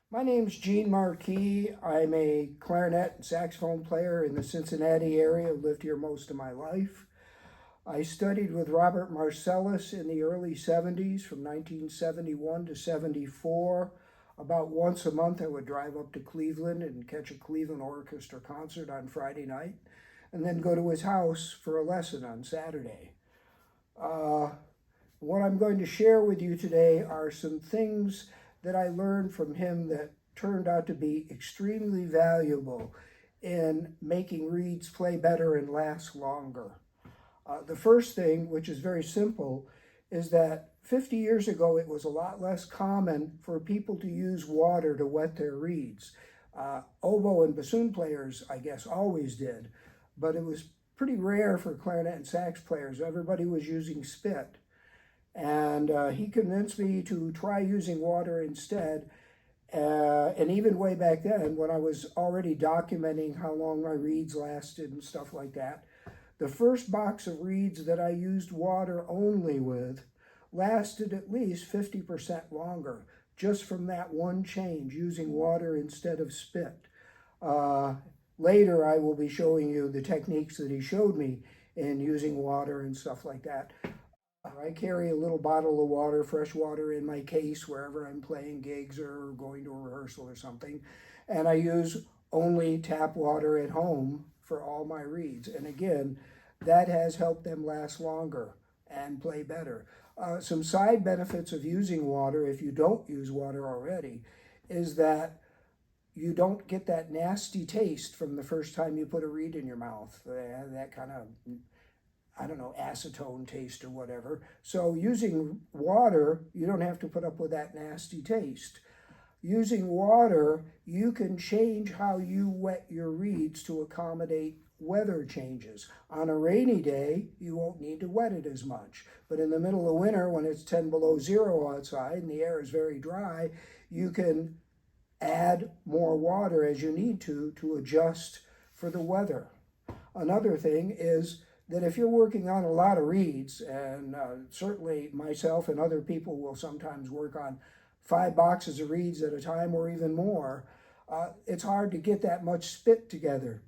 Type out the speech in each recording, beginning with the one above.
My name's Gene Marquis. I'm a clarinet and saxophone player in the Cincinnati area. Lived here most of my life. I studied with Robert Marcellus in the early 70s from 1971 to 74. About once a month, I would drive up to Cleveland and catch a Cleveland Orchestra concert on Friday night, and then go to his house for a lesson on Saturday. Uh, what I'm going to share with you today are some things that I learned from him that turned out to be extremely valuable in making reeds play better and last longer. The first thing, which is very simple, is that 50 years ago it was a lot less common for people to use water to wet their reeds. Oboe and bassoon players, I guess, always did, but it was pretty rare for clarinet and sax players. Everybody was using spit. And he convinced me to try using water instead. And even way back then, when I was already documenting how long my reeds lasted and stuff like that, the first box of reeds that I used water only with lasted at least 50% longer, just from that one change, using water instead of spit. Later, I will be showing you the techniques that he showed me in using water and stuff like that. I carry a little bottle of water, fresh water, in my case wherever I'm playing gigs or going to a rehearsal or something. And I use only tap water at home for all my reeds. And again, that has helped them last longer and play better. Some side benefits of using water, if you don't use water already, is that you don't get that nasty taste from the first time you put a reed in your mouth. That kind of, I don't know, acetone taste or whatever. So using water, you don't have to put up with that nasty taste. Using water, you can change how you wet your reeds to accommodate weather changes. On a rainy day, you won't need to wet it as much. But in the middle of winter, when it's 10 below zero outside and the air is very dry, you can add more water as you need to adjust for the weather. Another thing is that if you're working on a lot of reeds, and certainly myself and other people will sometimes work on 5 boxes of reeds at a time or even more, it's hard to get that much spit together.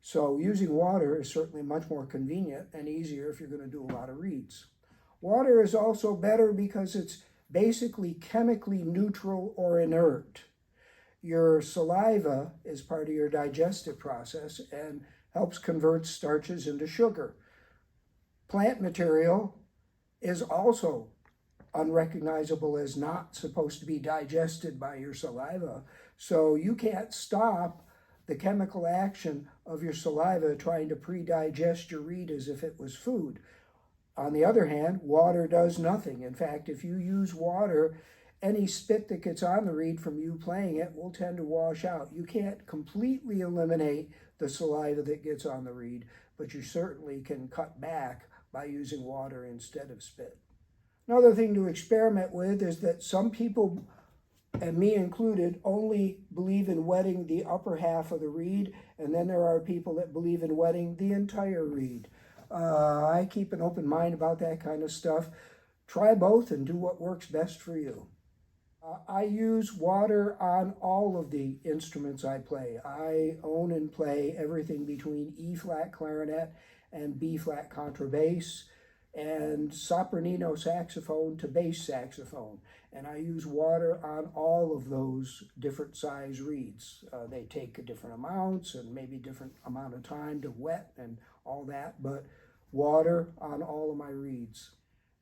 So using water is certainly much more convenient and easier if you're going to do a lot of reeds. Water is also better because it's basically chemically neutral or inert. Your saliva is part of your digestive process and helps convert starches into sugar. Plant material is also unrecognizable as not supposed to be digested by your saliva. So you can't stop the chemical action of your saliva trying to pre-digest your reed as if it was food. On the other hand, water does nothing. In fact, if you use water, any spit that gets on the reed from you playing it will tend to wash out. You can't completely eliminate the saliva that gets on the reed, but you certainly can cut back by using water instead of spit. Another thing to experiment with is that some people, and me included, only believe in wetting the upper half of the reed, and then there are people that believe in wetting the entire reed. I keep an open mind about that kind of stuff. Try both and do what works best for you. I use water on all of the instruments I play. I own and play everything between E-flat clarinet and B-flat contrabass, and sopranino saxophone to bass saxophone. And I use water on all of those different size reeds. They take different amounts and maybe different amount of time to wet and all that, but water on all of my reeds.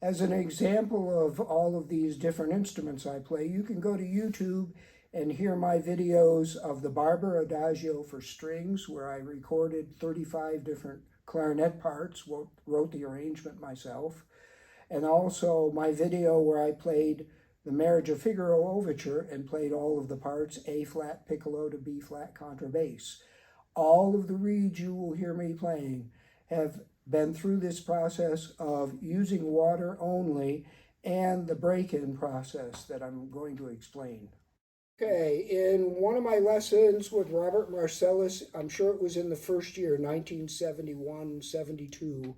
As an example of all of these different instruments I play, you can go to YouTube and hear my videos of the Barber Adagio for strings, where I recorded 35 different clarinet parts, wrote the arrangement myself, and also my video where I played the Marriage of Figaro Overture and played all of the parts, A-flat piccolo to B-flat contrabass. All of the reeds you will hear me playing have been through this process of using water only and the break-in process that I'm going to explain. Okay, in one of my lessons with Robert Marcellus, I'm sure it was in the first year, 1971, 72,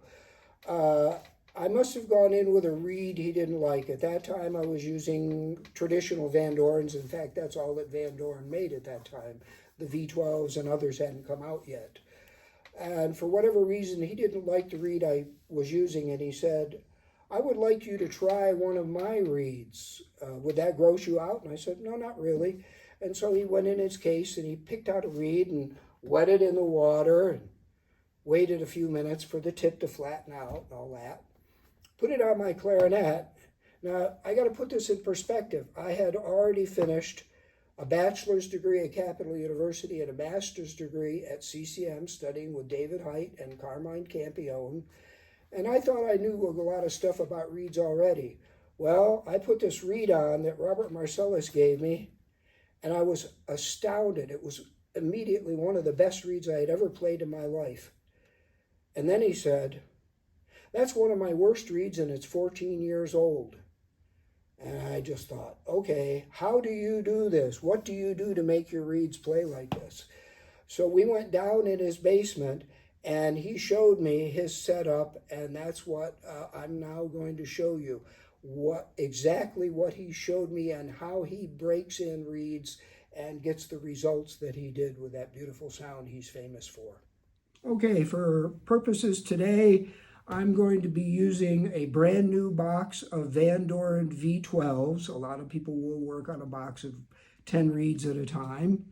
I must have gone in with a reed he didn't like. At that time, I was using traditional Van Dorens. In fact, that's all that Van Doren made at that time. The V12s and others hadn't come out yet. And for whatever reason, he didn't like the reed I was using, and he said, I would like you to try one of my reeds. Would that gross you out? And I said, no, not really. And so he went in his case and he picked out a reed and wet it in the water and waited a few minutes for the tip to flatten out and all that. Put it on my clarinet. Now, I got to put this in perspective. I had already finished a bachelor's degree at Capital University and a master's degree at CCM, studying with David Height and Carmine Campione. And I thought I knew a lot of stuff about reeds already. Well, I put this reed on that Robert Marcellus gave me, and I was astounded. It was immediately one of the best reeds I had ever played in my life. And then he said, that's one of my worst reeds, and it's 14 years old. And I just thought, okay, how do you do this? What do you do to make your reeds play like this? So we went down in his basement, and he showed me his setup, and that's what I'm now going to show you. Exactly what he showed me and how he breaks in reeds and gets the results that he did with that beautiful sound he's famous for. Okay, for purposes today, I'm going to be using a brand new box of Van Doren V12s. A lot of people will work on a box of 10 reeds at a time.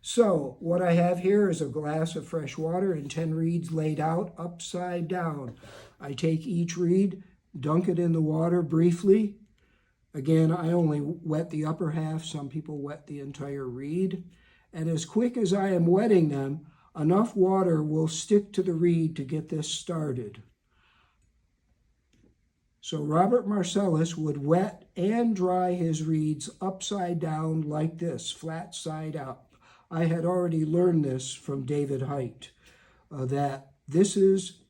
So what I have here is a glass of fresh water and 10 reeds laid out upside down. I take each reed, dunk it in the water briefly. Again, I only wet the upper half. Some people wet the entire reed. And as quick as I am wetting them, enough water will stick to the reed to get this started. So Robert Marcellus would wet and dry his reeds upside down like this, flat side up. I had already learned this from David Height, that this is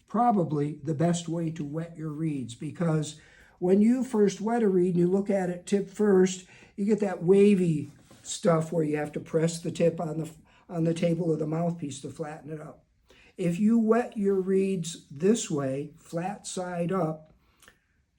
probably the best way to wet your reeds, because when you first wet a reed and you look at it tip first, you get that wavy stuff where you have to press the tip on the table of the mouthpiece to flatten it up. If you wet your reeds this way, flat side up,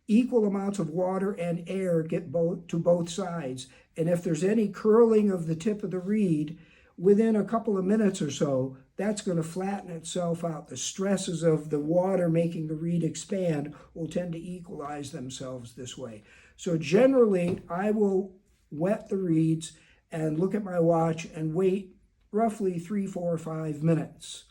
equal amounts of water and air get to both sides. And if there's any curling of the tip of the reed, within a couple of minutes or so, that's going to flatten itself out. The stresses of the water making the reed expand will tend to equalize themselves this way. So generally, I will wet the reeds and look at my watch and wait roughly 3, 4, 5 minutes.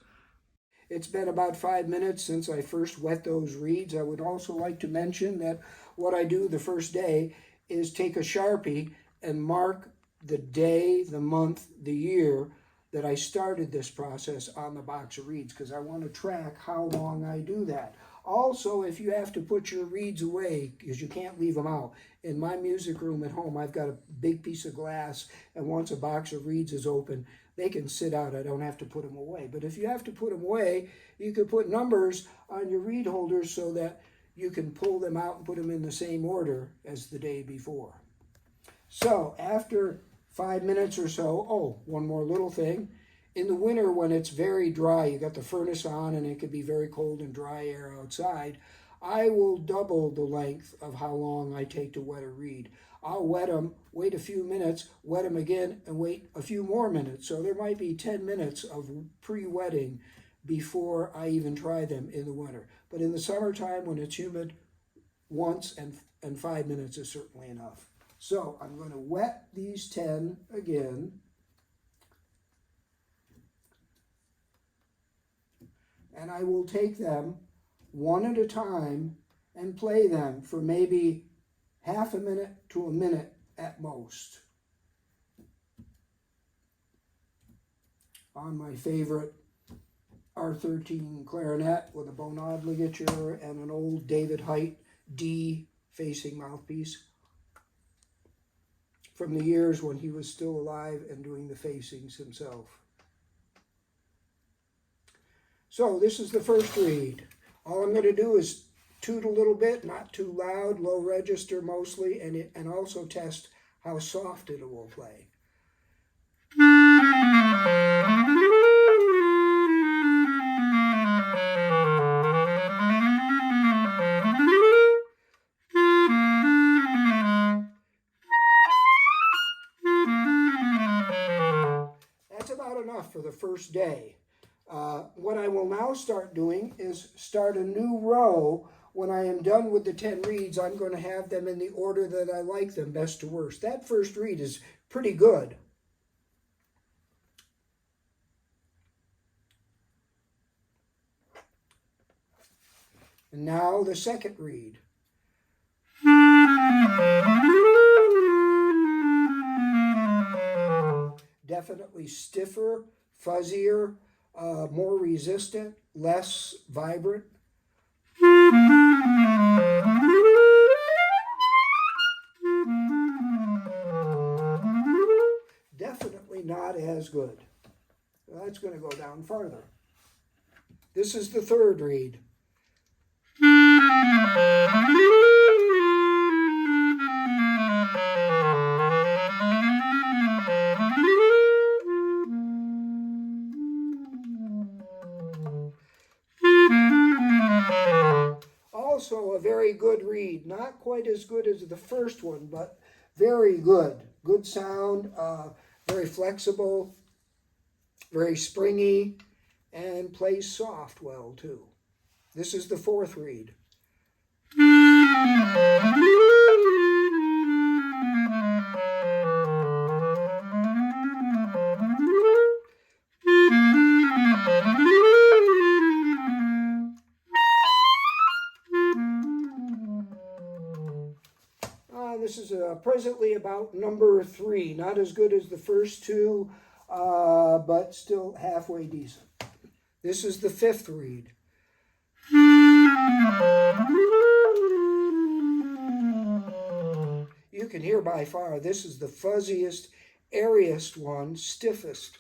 It's been about 5 minutes since I first wet those reeds. I would also like to mention that what I do the first day is take a Sharpie and mark the day, the month, the year that I started this process on the box of reeds, because I want to track how long I do that. Also, if you have to put your reeds away, because you can't leave them out. In my music room at home, I've got a big piece of glass, and once a box of reeds is open, they can sit out. I don't have to put them away. But if you have to put them away, you could put numbers on your reed holders so that you can pull them out and put them in the same order as the day before. So after 5 minutes or so, one more little thing. In the winter when it's very dry, you got the furnace on and it could be very cold and dry air outside, I will double the length of how long I take to wet a reed. I'll wet them, wait a few minutes, wet them again, and wait a few more minutes. So there might be 10 minutes of pre-wetting before I even try them in the winter. But in the summertime when it's humid, once and 5 minutes is certainly enough. So I'm going to wet these 10 again. And I will take them one at a time and play them for maybe half a minute to a minute at most. On my favorite R13 clarinet with a Bonad ligature and an old David Height D facing mouthpiece from the years when he was still alive and doing the facings himself. So this is the first reed. All I'm going to do is toot a little bit, not too loud, low register mostly, and also test how soft it will play. enough for the first day. What I will now start doing is start a new row. When I am done with the 10 reads, I'm going to have them in the order that I like them, best to worst. That first read is pretty good. And now the second read. Definitely stiffer, fuzzier, more resistant, less vibrant. Definitely not as good. Well, that's going to go down farther. This is the third read. Also a very good read. Not quite as good as the first one, but very good. Good sound, very flexible, very springy, and plays soft well too. This is the fourth read. This is presently about number 3. Not as good as the first two, but still halfway decent. This is the fifth read. You can hear by far this is the fuzziest, airiest one, stiffest.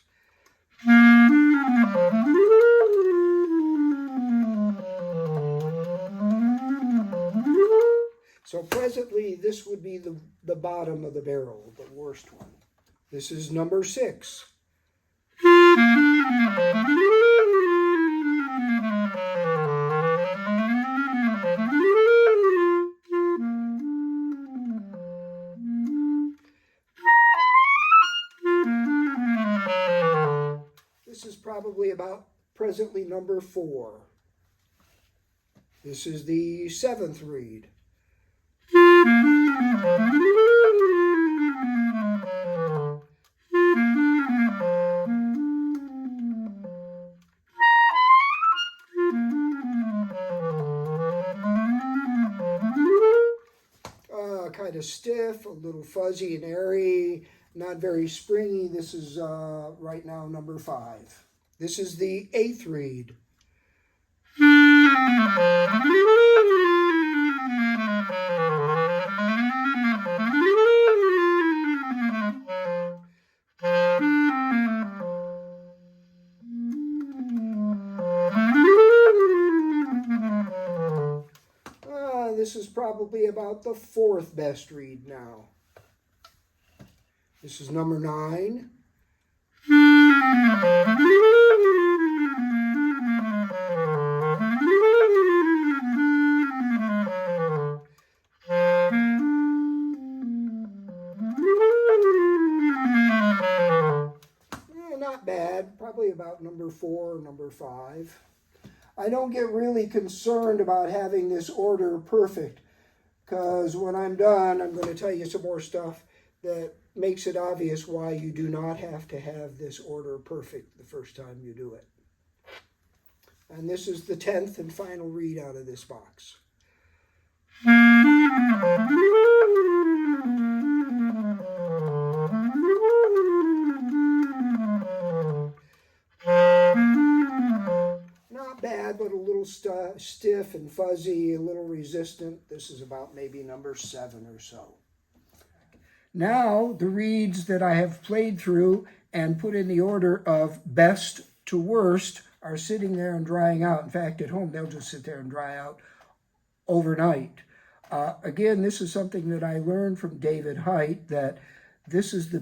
So presently, this would be the bottom of the barrel, the worst one. This is number 6. This is probably about presently number 4. This is the 7th read. Kind of stiff, a little fuzzy and airy, not very springy. This is right now number 5. This is the 8th read. This is probably about the 4th best read now. This is number 9. Not bad, probably about number 4 or number 5. I don't get really concerned about having this order perfect, because when I'm done, I'm going to tell you some more stuff that makes it obvious why you do not have to have this order perfect the first time you do it. And this is the 10th and final read out of this box. Not bad, but a little stiff and fuzzy, a little resistant. This is about maybe number 7 or so. Now, the reeds that I have played through and put in the order of best to worst are sitting there and drying out. In fact, at home, they'll just sit there and dry out overnight. Again, this is something that I learned from David Height, that this is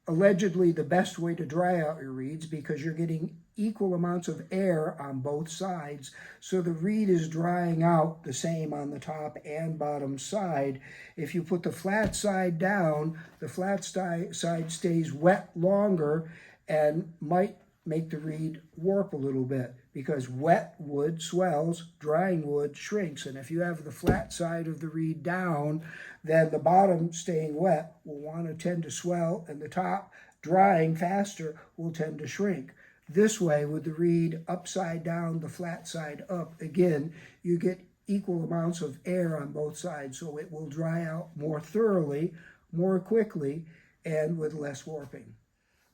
allegedly the best way to dry out your reeds, because you're getting equal amounts of air on both sides, so the reed is drying out the same on the top and bottom side. If you put the flat side down, the flat side stays wet longer and might make the reed warp a little bit, because wet wood swells, drying wood shrinks. And if you have the flat side of the reed down, then the bottom staying wet will want to tend to swell, and the top drying faster will tend to shrink. This way, with the reed upside down, the flat side up, again, you get equal amounts of air on both sides, so it will dry out more thoroughly, more quickly, and with less warping.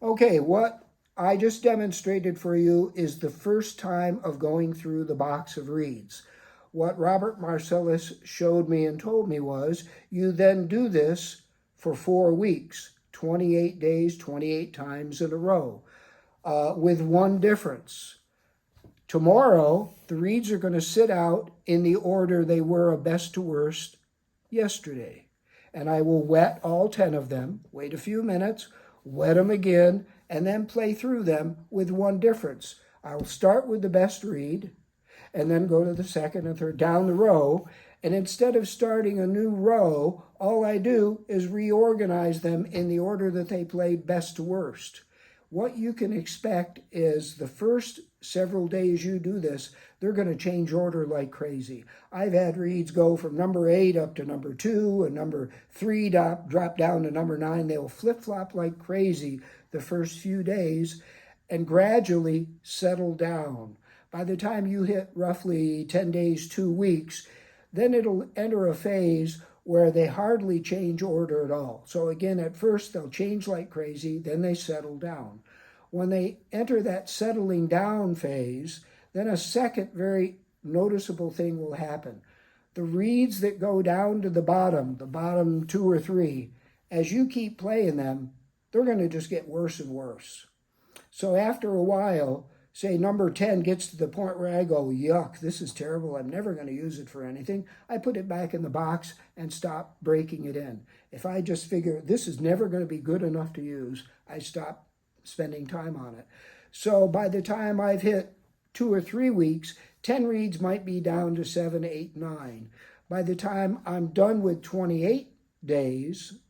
Okay, what I just demonstrated for you is the first time of going through the box of reeds. What Robert Marcellus showed me and told me was, you then do this for 4 weeks, 28 days, 28 times in a row, with one difference. Tomorrow, the reeds are going to sit out in the order they were of best to worst yesterday. And I will wet all 10 of them, wait a few minutes, wet them again, and then play through them with one difference. I'll start with the best reed, and then go to the second and third down the row. And instead of starting a new row, all I do is reorganize them in the order that they played best to worst. What you can expect is the first several days you do this, they're going to change order like crazy. I've had reeds go from number 8 up to number 2, and number 3 drop down to number 9. They'll flip-flop like crazy the first few days and gradually settle down. By the time you hit roughly 10 days, 2 weeks, then it'll enter a phase where they hardly change order at all. So again, at first they'll change like crazy, then they settle down. When they enter that settling down phase, then a second very noticeable thing will happen. The reeds that go down to the bottom 2 or 3, as you keep playing them, they're going to just get worse and worse. So after a while, say number 10 gets to the point where I go, yuck, this is terrible, I'm never going to use it for anything, I put it back in the box and stop breaking it in. If I just figure this is never going to be good enough to use, I stop spending time on it. So by the time I've hit 2 or 3 weeks, 10 reeds might be down to 7, 8, 9. By the time I'm done with 28 days,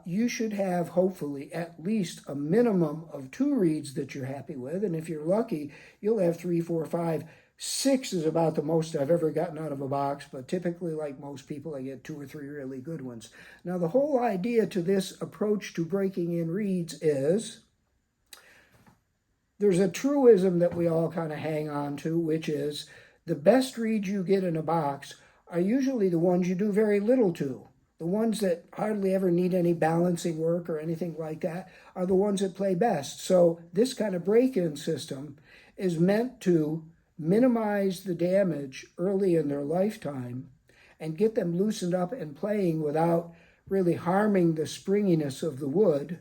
you should have, hopefully, at least a minimum of 2 reeds that you're happy with. And if you're lucky, you'll have 3, 4, 5. 6 is about the most I've ever gotten out of a box, but typically, like most people, I get 2 or 3 really good ones. Now, the whole idea to this approach to breaking in reeds is there's a truism that we all kind of hang on to, which is the best reeds you get in a box are usually the ones you do very little to. The ones that hardly ever need any balancing work or anything like that are the ones that play best. So this kind of break-in system is meant to minimize the damage early in their lifetime and get them loosened up and playing without really harming the springiness of the wood.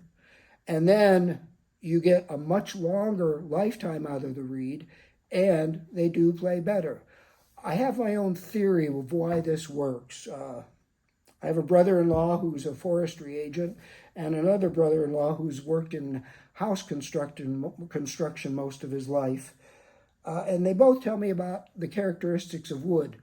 And then you get a much longer lifetime out of the reed, and they do play better. I have my own theory of why this works. I have a brother-in-law who's a forestry agent and another brother-in-law who's worked in house construction most of his life. And they both tell me about the characteristics of wood.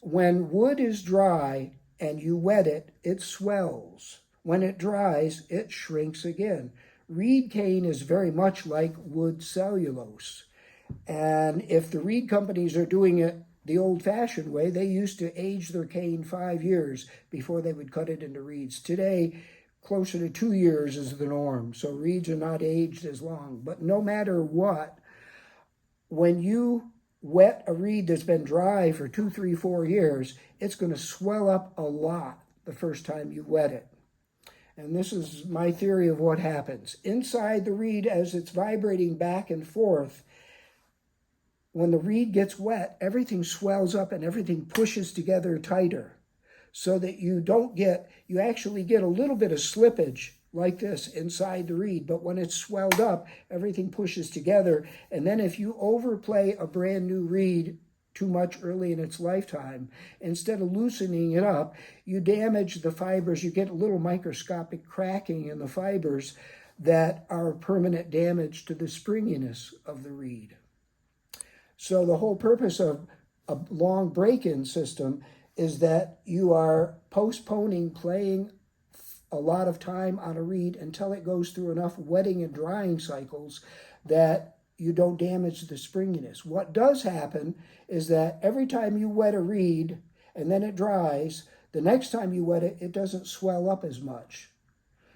When wood is dry and you wet it, it swells. When it dries, it shrinks again. Reed cane is very much like wood cellulose. And if the reed companies are doing it the old-fashioned way, they used to age their cane 5 years before they would cut it into reeds. Today, closer to 2 years is the norm, so reeds are not aged as long. But no matter what, when you wet a reed that's been dry for 2, 3, 4 years, it's going to swell up a lot the first time you wet it. And this is my theory of what happens. Inside the reed, as it's vibrating back and forth, when the reed gets wet, everything swells up and everything pushes together tighter so that you actually get a little bit of slippage like this inside the reed. But when it's swelled up, everything pushes together. And then if you overplay a brand new reed too much early in its lifetime, instead of loosening it up, you damage the fibers. You get a little microscopic cracking in the fibers that are permanent damage to the springiness of the reed. So the whole purpose of a long break-in system is that you are postponing playing a lot of time on a reed until it goes through enough wetting and drying cycles that you don't damage the springiness. What does happen is that every time you wet a reed and then it dries, the next time you wet it, it doesn't swell up as much.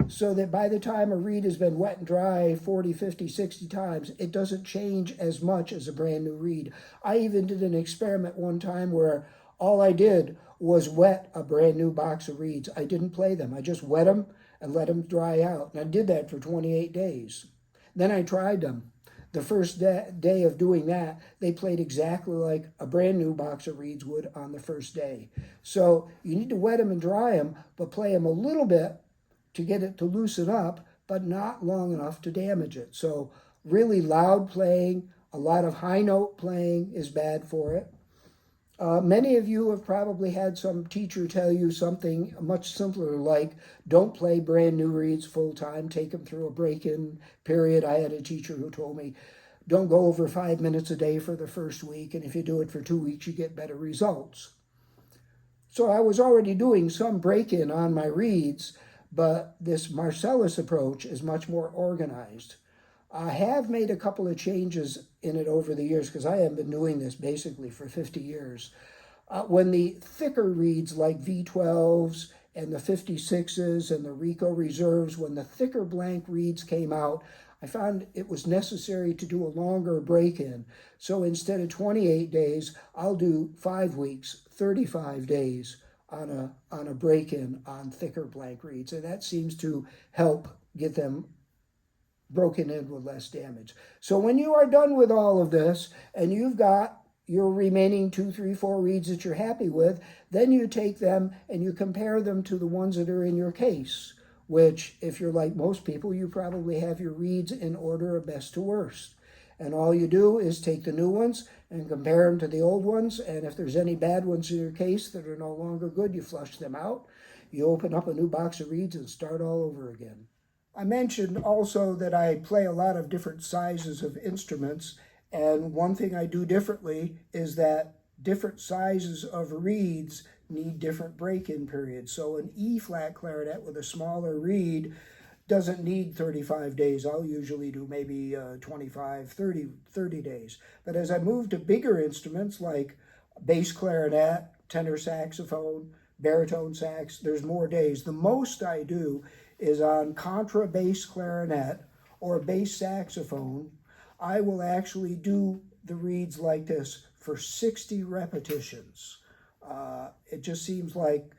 So that by the time a reed has been wet and dry 40, 50, 60 times, it doesn't change as much as a brand new reed. I even did an experiment one time where all I did was wet a brand new box of reeds. I didn't play them. I just wet them and let them dry out. And I did that for 28 days. Then I tried them. The first day of doing that, they played exactly like a brand new box of reeds would on the first day. So you need to wet them and dry them, but play them a little bit to get it to loosen up, but not long enough to damage it. So really loud playing, a lot of high note playing is bad for it. Many of you have probably had some teacher tell you something much simpler like, don't play brand new reeds full time, take them through a break-in period. I had a teacher who told me, don't go over 5 minutes a day for the first week, and if you do it for 2 weeks, you get better results. So I was already doing some break-in on my reeds, but this Marcellus approach is much more organized. I have made a couple of changes in it over the years because I have been doing this basically for 50 years. When the thicker reeds like V12s and the 56s and the Rico Reserves, when the thicker blank reeds came out, I found it was necessary to do a longer break-in. So instead of 28 days, I'll do 5 weeks, 35 days on a break-in on thicker blank reeds. And that seems to help get them broken in with less damage. So when you are done with all of this and you've got your remaining 2, 3, 4 reeds that you're happy with, then you take them and you compare them to the ones that are in your case, which if you're like most people, you probably have your reeds in order of best to worst. And all you do is take the new ones and compare them to the old ones. And if there's any bad ones in your case that are no longer good, you flush them out. You open up a new box of reeds and start all over again. I mentioned also that I play a lot of different sizes of instruments, and one thing I do differently is that different sizes of reeds need different break-in periods. So an E-flat clarinet with a smaller reed doesn't need 35 days. I'll usually do maybe 25, 30 days. But as I move to bigger instruments like bass clarinet, tenor saxophone, baritone sax, there's more days. The most I do is on contrabass clarinet or bass saxophone. I will actually do the reeds like this for 60 repetitions. It just seems like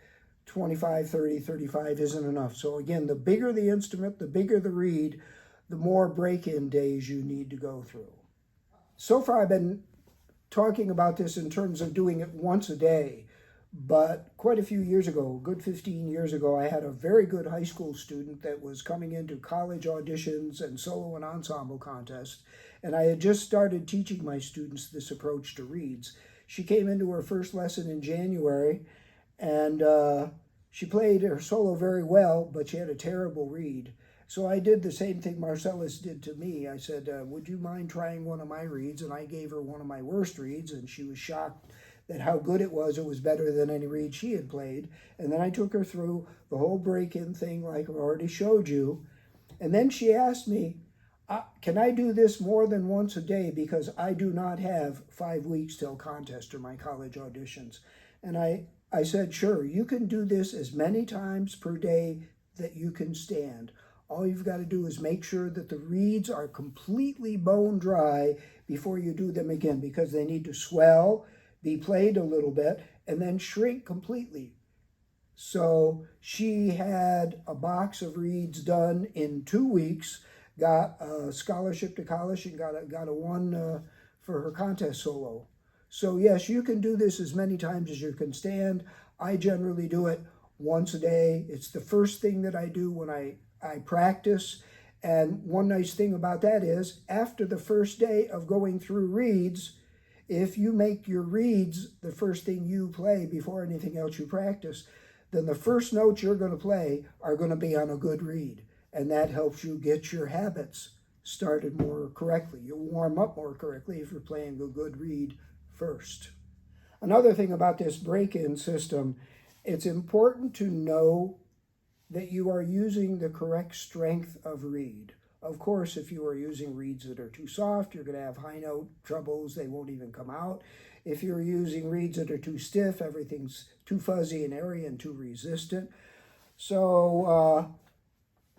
25, 30, 35 isn't enough. So again, the bigger the instrument, the bigger the reed, the more break-in days you need to go through. So far I've been talking about this in terms of doing it once a day. But quite a few years ago, a good 15 years ago, I had a very good high school student that was coming into college auditions and solo and ensemble contests. And I had just started teaching my students this approach to reeds. She came into her first lesson in January, and she played her solo very well, but she had a terrible reed. So I did the same thing Marcellus did to me. I said, would you mind trying one of my reeds? And I gave her one of my worst reeds, and she was shocked that how good it was better than any reed she had played. And then I took her through the whole break-in thing like I've already showed you. And then she asked me, can I do this more than once a day? Because I do not have 5 weeks till contest or my college auditions. And I said, sure, you can do this as many times per day that you can stand. All you've got to do is make sure that the reeds are completely bone dry before you do them again, because they need to swell, be played a little bit, and then shrink completely. So she had a box of reeds done in 2 weeks, got a scholarship to college, and got a one for her contest solo. So yes, you can do this as many times as you can stand. I generally do it once a day. It's the first thing that I do when I practice. And one nice thing about that is, after the first day of going through reeds, if you make your reeds the first thing you play before anything else you practice, then the first notes you're going to play are going to be on a good reed. And that helps you get your habits started more correctly. You'll warm up more correctly if you're playing a good reed first. Another thing about this break-in system, it's important to know that you are using the correct strength of reed. Of course, if you are using reeds that are too soft, you're going to have high note troubles. They won't even come out. If you're using reeds that are too stiff, everything's too fuzzy and airy and too resistant. So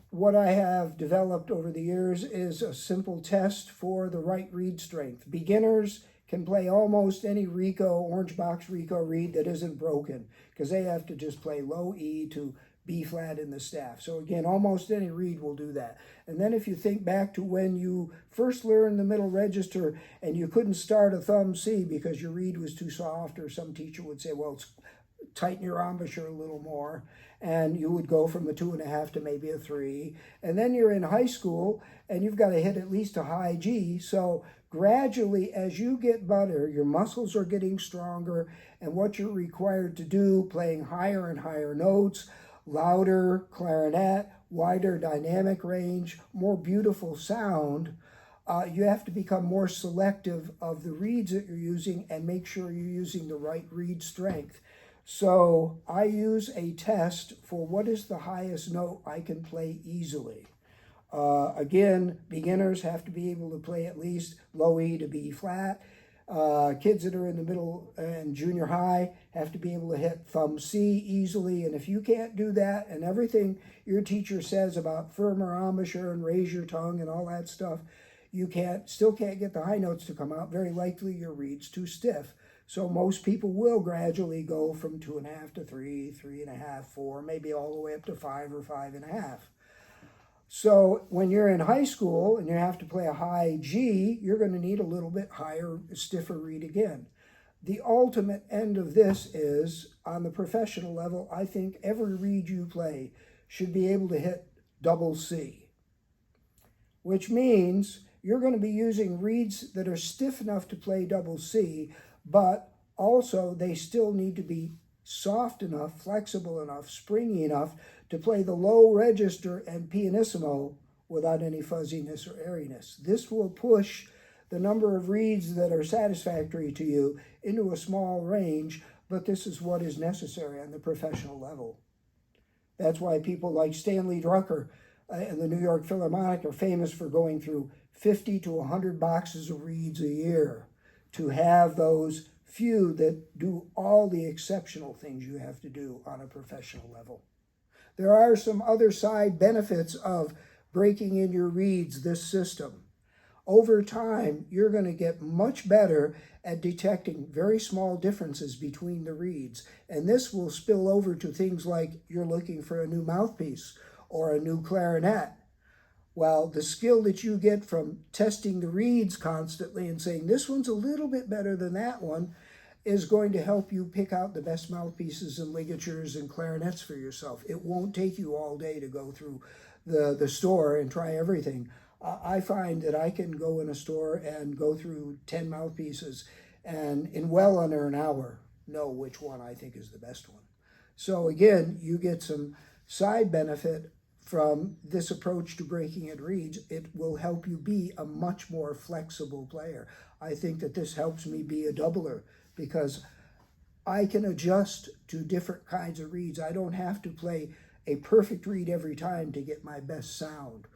what I have developed over the years is a simple test for the right reed strength. Beginners can play almost any Rico, orange box Rico reed that isn't broken, because they have to just play low E to B flat in the staff. So again, almost any reed will do that. And then if you think back to when you first learned the middle register and you couldn't start a thumb C because your reed was too soft, or some teacher would say, well, tighten your embouchure a little more, and you would go from a 2.5 to maybe a 3. And then you're in high school and you've got to hit at least a high G. So gradually, as you get better, your muscles are getting stronger, and what you're required to do, playing higher and higher notes, louder clarinet, wider dynamic range, more beautiful sound, you have to become more selective of the reeds that you're using and make sure you're using the right reed strength. So I use a test for what is the highest note I can play easily. Again, beginners have to be able to play at least low E to B flat. Kids that are in the middle and junior high have to be able to hit thumb C easily. And if you can't do that, and everything your teacher says about firmer embouchure and raise your tongue and all that stuff, you still can't get the high notes to come out, very likely your reed's too stiff. So most people will gradually go from 2.5 to 3, 3.5, 4, maybe all the way up to 5 or 5.5. So when you're in high school and you have to play a high G, you're going to need a little bit higher, stiffer reed again. The ultimate end of this is, on the professional level, I think every reed you play should be able to hit double C, which means you're going to be using reeds that are stiff enough to play double C, but also they still need to be soft enough, flexible enough, springy enough to play the low register and pianissimo without any fuzziness or airiness. This will push the number of reeds that are satisfactory to you into a small range, but this is what is necessary on the professional level. That's why people like Stanley Drucker and the New York Philharmonic are famous for going through 50 to 100 boxes of reeds a year to have those few that do all the exceptional things you have to do on a professional level. There are some other side benefits of breaking in your reeds, this system. Over time, you're going to get much better at detecting very small differences between the reeds. And this will spill over to things like you're looking for a new mouthpiece or a new clarinet. Well, the skill that you get from testing the reeds constantly and saying, this one's a little bit better than that one, is going to help you pick out the best mouthpieces and ligatures and clarinets for yourself. It won't take you all day to go through the store and try everything. I find that I can go in a store and go through 10 mouthpieces and in well under an hour know which one I think is the best one. So again, you get some side benefit from this approach to breaking in reeds. It will help you be a much more flexible player. I think that this helps me be a doubler because I can adjust to different kinds of reeds. I don't have to play a perfect reed every time to get my best sound.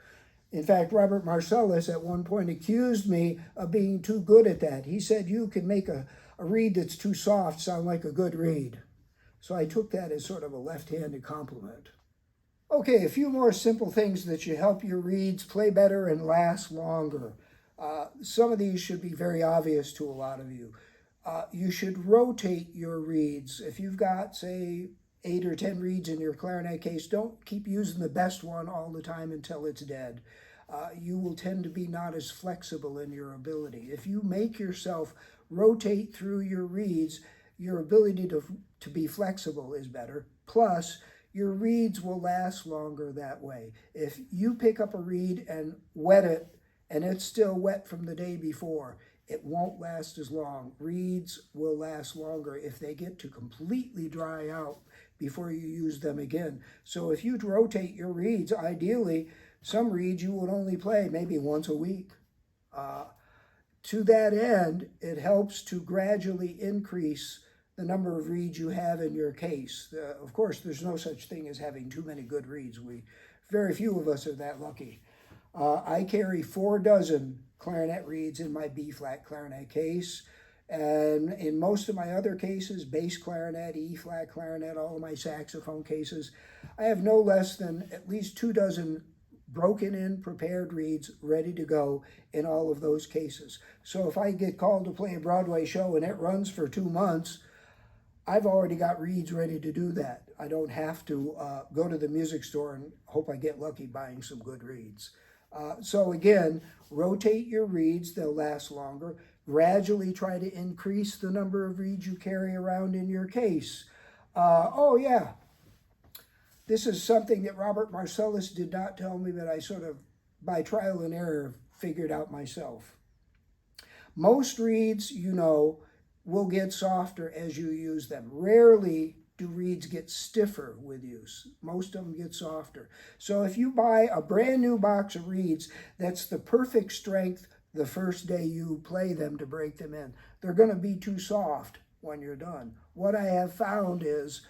In fact, Robert Marcellus at one point accused me of being too good at that. He said, you can make a reed that's too soft sound like a good reed. So I took that as sort of a left-handed compliment. Okay, a few more simple things that should help your reeds play better and last longer. Some of these should be very obvious to a lot of you. You should rotate your reeds. If you've got, say, 8 or 10 reeds in your clarinet case, don't keep using the best one all the time until it's dead. You will tend to be not as flexible in your ability. If you make yourself rotate through your reeds, your ability to be flexible is better. Plus, your reeds will last longer that way. If you pick up a reed and wet it, and it's still wet from the day before, it won't last as long. Reeds will last longer if they get to completely dry out before you use them again. So if you rotate your reeds, ideally, some reeds you would only play maybe once a week. To that end, it helps to gradually increase the number of reeds you have in your case. Of course, there's no such thing as having too many good reeds. Very few of us are that lucky. I carry 4 dozen clarinet reeds in my B-flat clarinet case. And in most of my other cases, bass clarinet, E-flat clarinet, all of my saxophone cases, I have no less than at least 2 dozen broken in prepared reeds ready to go in all of those cases. So if I get called to play a Broadway show and it runs for 2 months, I've already got reeds ready to do that. I don't have to go to the music store and hope I get lucky buying some good reeds. So again, rotate your reeds, they'll last longer. Gradually try to increase the number of reeds you carry around in your case. Oh yeah, this is something that Robert Marcellus did not tell me, but I sort of, by trial and error, figured out myself. Most reeds, you know, will get softer as you use them. Rarely do reeds get stiffer with use. Most of them get softer. So if you buy a brand new box of reeds that's the perfect strength the first day you play them to break them in, they're going to be too soft when you're done. What I have found is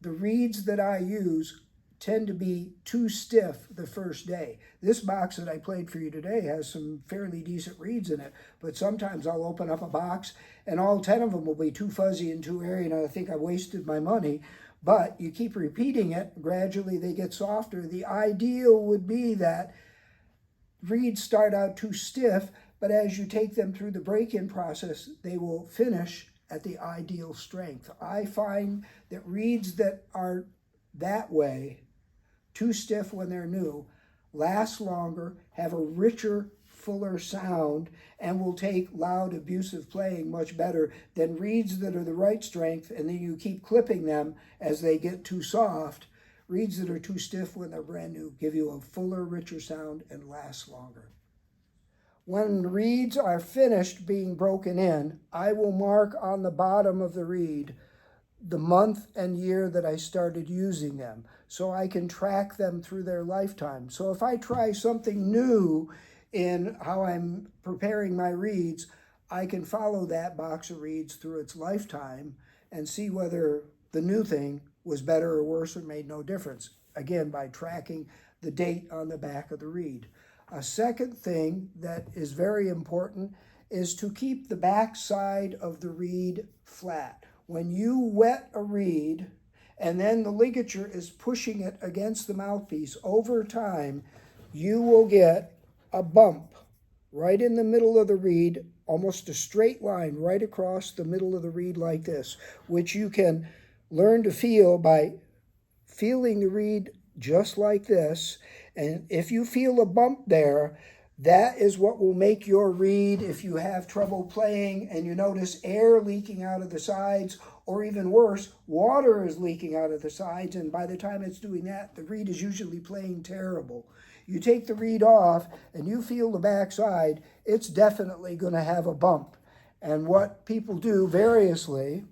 the reeds that I use tend to be too stiff the first day. This box that I played for you today has some fairly decent reeds in it, but sometimes I'll open up a box and all 10 of them will be too fuzzy and too airy, and I think I wasted my money. But you keep repeating it, gradually they get softer. The ideal would be that reeds start out too stiff, but as you take them through the break-in process, they will finish at the ideal strength. I find that reeds that are that way, too stiff when they're new, last longer, have a richer, fuller sound, and will take loud, abusive playing much better than reeds that are the right strength, and then you keep clipping them as they get too soft. Reeds that are too stiff when they're brand new give you a fuller, richer sound and last longer. When reeds are finished being broken in, I will mark on the bottom of the reed the month and year that I started using them, so I can track them through their lifetime. So if I try something new in how I'm preparing my reeds, I can follow that box of reeds through its lifetime and see whether the new thing was better or worse or made no difference, again, by tracking the date on the back of the reed. A second thing that is very important is to keep the back side of the reed flat. When you wet a reed and then the ligature is pushing it against the mouthpiece, over time you will get a bump right in the middle of the reed, almost a straight line right across the middle of the reed like this, which you can learn to feel by feeling the reed just like this. And if you feel a bump there, that is what will make your reed, if you have trouble playing and you notice air leaking out of the sides, or even worse, water is leaking out of the sides, and by the time it's doing that, the reed is usually playing terrible. You take the reed off and you feel the back side, it's definitely going to have a bump. And what people do variously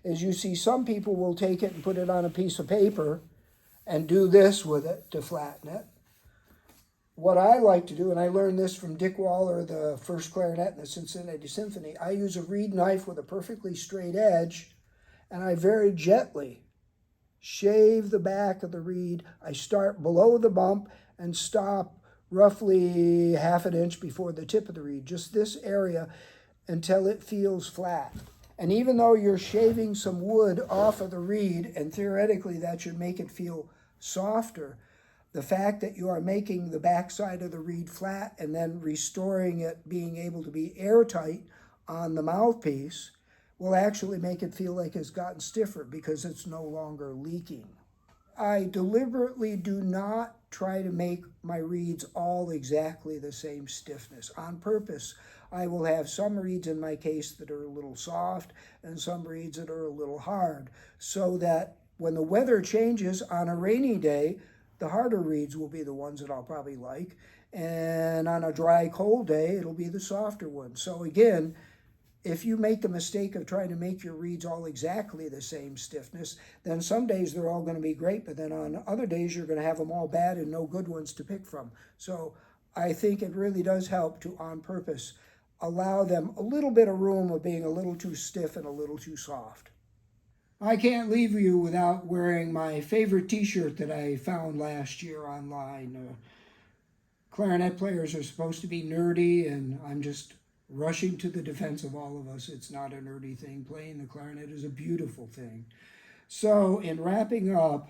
is, you see some people will take it and put it on a piece of paper and do this with it to flatten it. What I like to do, and I learned this from Dick Waller, the first clarinet in the Cincinnati Symphony, I use a reed knife with a perfectly straight edge, and I very gently shave the back of the reed. I start below the bump and stop roughly half an inch before the tip of the reed, just this area, until it feels flat. And even though you're shaving some wood off of the reed, and theoretically that should make it feel softer, the fact that you are making the backside of the reed flat and then restoring it being able to be airtight on the mouthpiece will actually make it feel like it's gotten stiffer because it's no longer leaking. I deliberately do not try to make my reeds all exactly the same stiffness. On purpose, I will have some reeds in my case that are a little soft and some reeds that are a little hard, so that when the weather changes on a rainy day, the harder reeds will be the ones that I'll probably like, and on a dry, cold day, it'll be the softer ones. So again, if you make the mistake of trying to make your reeds all exactly the same stiffness, then some days they're all going to be great, but then on other days you're going to have them all bad and no good ones to pick from. So I think it really does help to, on purpose, allow them a little bit of room of being a little too stiff and a little too soft. I can't leave you without wearing my favorite t-shirt that I found last year online. Clarinet players are supposed to be nerdy, and I'm just rushing to the defense of all of us. It's not a nerdy thing. Playing the clarinet is a beautiful thing. So in wrapping up,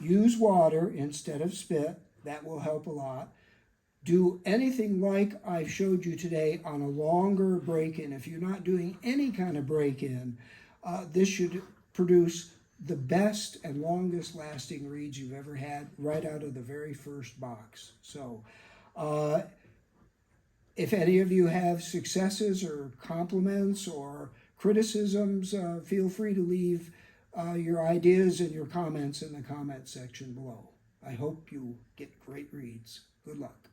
use water instead of spit. That will help a lot. Do anything like I showed you today on a longer break-in. If you're not doing any kind of break-in, this should produce the best and longest lasting reeds you've ever had right out of the very first box. So if any of you have successes or compliments or criticisms, feel free to leave your ideas and your comments in the comment section below. I hope you get great reads. Good luck.